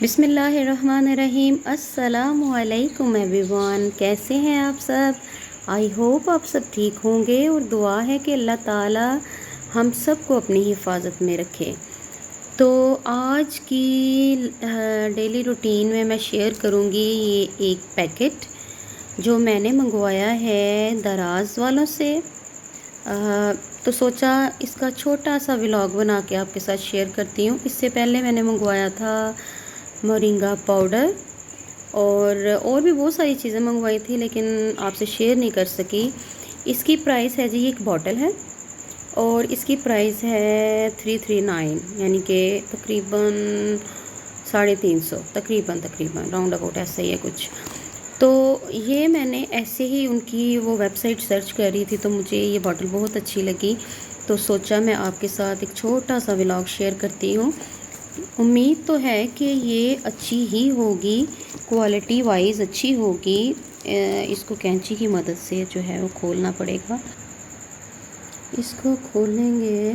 बिस्मिल्लाहिर्रहमानिर्रहीम। अस्सलामुअलैकुम एवरीवन, कैसे हैं आप सब। आई होप आप सब ठीक होंगे और दुआ है कि अल्लाह ताला हम सब को अपनी हिफाजत में रखे। तो आज की डेली रूटीन में मैं शेयर करूंगी ये एक पैकेट जो मैंने मंगवाया है दराज वालों से। तो सोचा इसका छोटा सा व्लॉग बना के आपके साथ शेयर करती हूँ। इससे पहले मैंने मंगवाया था मोरिंगा पाउडर और भी बहुत सारी चीज़ें मंगवाई थी, लेकिन आपसे शेयर नहीं कर सकी। इसकी प्राइस है जी, एक बॉटल है और इसकी प्राइस है 339, यानी कि तकरीबन 350, तकरीबन राउंड अबाउट ऐसा ही है कुछ। तो ये मैंने ऐसे ही उनकी वो वेबसाइट सर्च कर रही थी तो मुझे ये बॉटल बहुत अच्छी लगी, तो सोचा मैं आपके साथ एक छोटा सा व्लॉग शेयर करती हूँ। उम्मीद तो है कि ये अच्छी ही होगी, क्वालिटी वाइज अच्छी होगी। इसको कैंची की मदद से जो है वो खोलना पड़ेगा। इसको खोलेंगे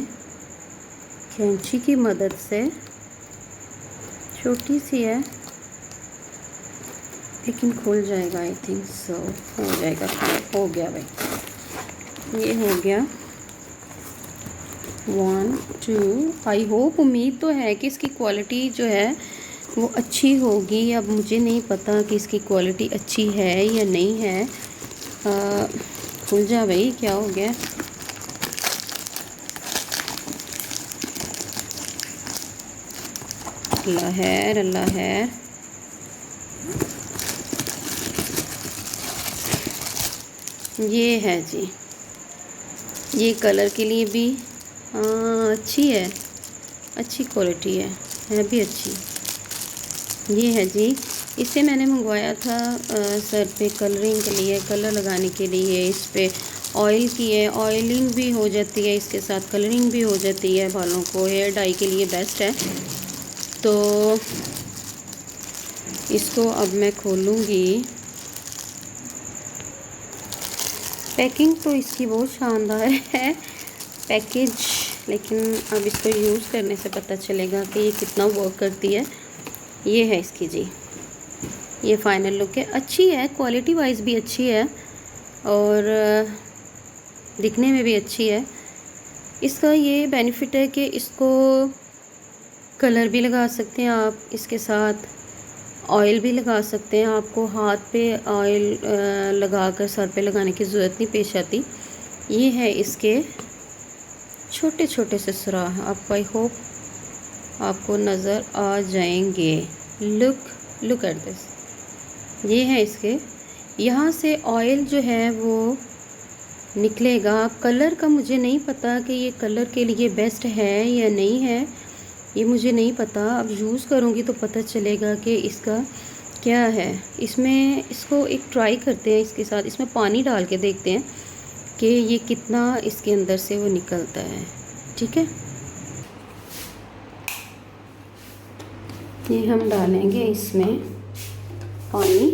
कैंची की मदद से। छोटी सी है लेकिन खुल जाएगा, आई थिंक सो हो जाएगा। हो गया भाई, ये हो गया 1 2। आई होप, उम्मीद तो है कि इसकी क्वालिटी जो है वो अच्छी होगी। अब मुझे नहीं पता कि इसकी क्वालिटी अच्छी है या नहीं है। खुल जा भाई, क्या हो गया। अल्लाह है, अल्लाह है। ये है जी, ये कलर के लिए भी अच्छी है, अच्छी क्वालिटी है भी अच्छी। ये है जी, इसे मैंने मंगवाया था सर पे कलरिंग के लिए, कलर लगाने के लिए। इस पे ऑयल की है, ऑयलिंग भी हो जाती है, इसके साथ कलरिंग भी हो जाती है। बालों को हेयर डाई के लिए बेस्ट है। तो इसको अब मैं खोलूँगी। पैकिंग तो इसकी बहुत शानदार है, पैकेज, लेकिन अब इसको यूज़ करने से पता चलेगा कि ये कितना वर्क करती है। ये है इसकी जी, ये फाइनल लुक है। अच्छी है, क्वालिटी वाइज भी अच्छी है और दिखने में भी अच्छी है। इसका ये बेनिफिट है कि इसको कलर भी लगा सकते हैं आप, इसके साथ ऑयल भी लगा सकते हैं। आपको हाथ पे ऑयल लगाकर सर पे लगाने की ज़रूरत नहीं पेश आती। ये है इसके छोटे छोटे से सुराख, आपको आई होप आपको नज़र आ जाएंगे। Look at this. ये है इसके, यहाँ से ऑयल जो है वो निकलेगा। कलर का मुझे नहीं पता कि ये कलर के लिए बेस्ट है या नहीं है, ये मुझे नहीं पता। अब यूज़ करूँगी तो पता चलेगा कि इसका क्या है। इसमें इसको एक ट्राई करते हैं, इसके साथ इसमें पानी डाल के देखते हैं कि ये कितना इसके अंदर से वो निकलता है। ठीक है, ये हम डालेंगे इसमें पानी।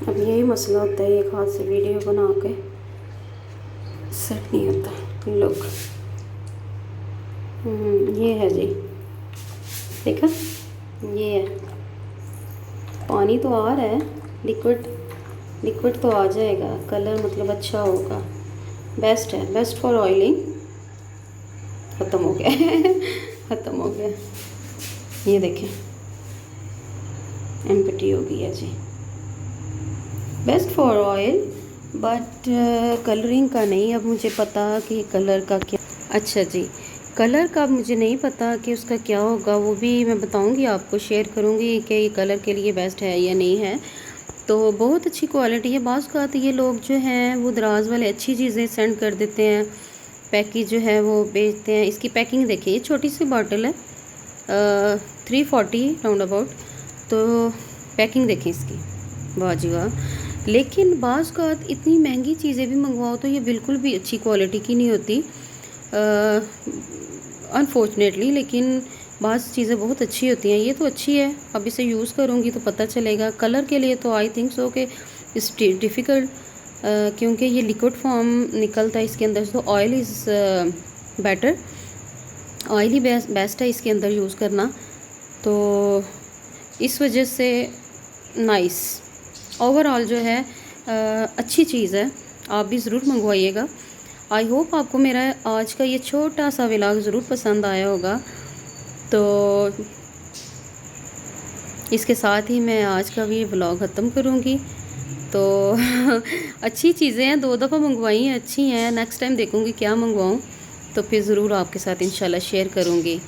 अब यही मसला होता है, एक हाथ से वीडियो बना के सेट नहीं होता। लुक, ये है जी, देखा, ये है। पानी तो आ रहा है, लिक्विड तो आ जाएगा। कलर मतलब अच्छा होगा, बेस्ट है, बेस्ट फॉर ऑयलिंग। ख़त्म हो गया ख़त्म हो गया। ये देखें, एम्प्टी हो गई है जी। Best for oil but colouring का नहीं। अब मुझे पता कि कलर का क्या, अच्छा जी, कलर का मुझे नहीं पता कि उसका क्या होगा, वो भी मैं बताऊंगी आपको, शेयर करूंगी कि ये कलर के लिए बेस्ट है या नहीं है। तो बहुत अच्छी क्वालिटी है। बाज़ औक़ात ये लोग जो हैं वो दराज वाले अच्छी चीज़ें सेंड कर देते हैं, पैकेज जो है वो बेचते हैं। इसकी पैकिंग देखिए, ये छोटी सी बॉटल है 340 राउंड अबाउट। तो पैकिंग देखें इसकी, वाह जी वाह। लेकिन बाज़ औक़ात इतनी महंगी चीज़ें भी मंगवाओ तो ये बिल्कुल भी अच्छी क्वालिटी की नहीं होती, अनफॉर्चुनेटली। लेकिन बाज़ चीज़ें बहुत अच्छी होती हैं। ये तो अच्छी है, अब इसे यूज़ करूँगी तो पता चलेगा। कलर के लिए तो आई थिंक सो कि इट्स डिफ़िकल्ट, क्योंकि ये लिक्विड फॉर्म निकलता है इसके अंदर से, तो oil is better. Oil he best है इसके अंदर यूज़ करना, तो इस वजह से नाइस ओवरऑल जो है अच्छी चीज़ है। आप भी ज़रूर मंगवाइएगा। आई होप आपको मेरा आज का ये छोटा सा व्लॉग ज़रूर पसंद आया होगा। तो इसके साथ ही मैं आज का भी व्लॉग ख़त्म करूँगी। तो अच्छी चीज़ें हैं, 2 दफ़ा मंगवाई हैं, अच्छी हैं। नेक्स्ट टाइम देखूँगी क्या मंगवाऊँ, तो फिर ज़रूर आपके साथ इंशाल्लाह शेयर करूँगी।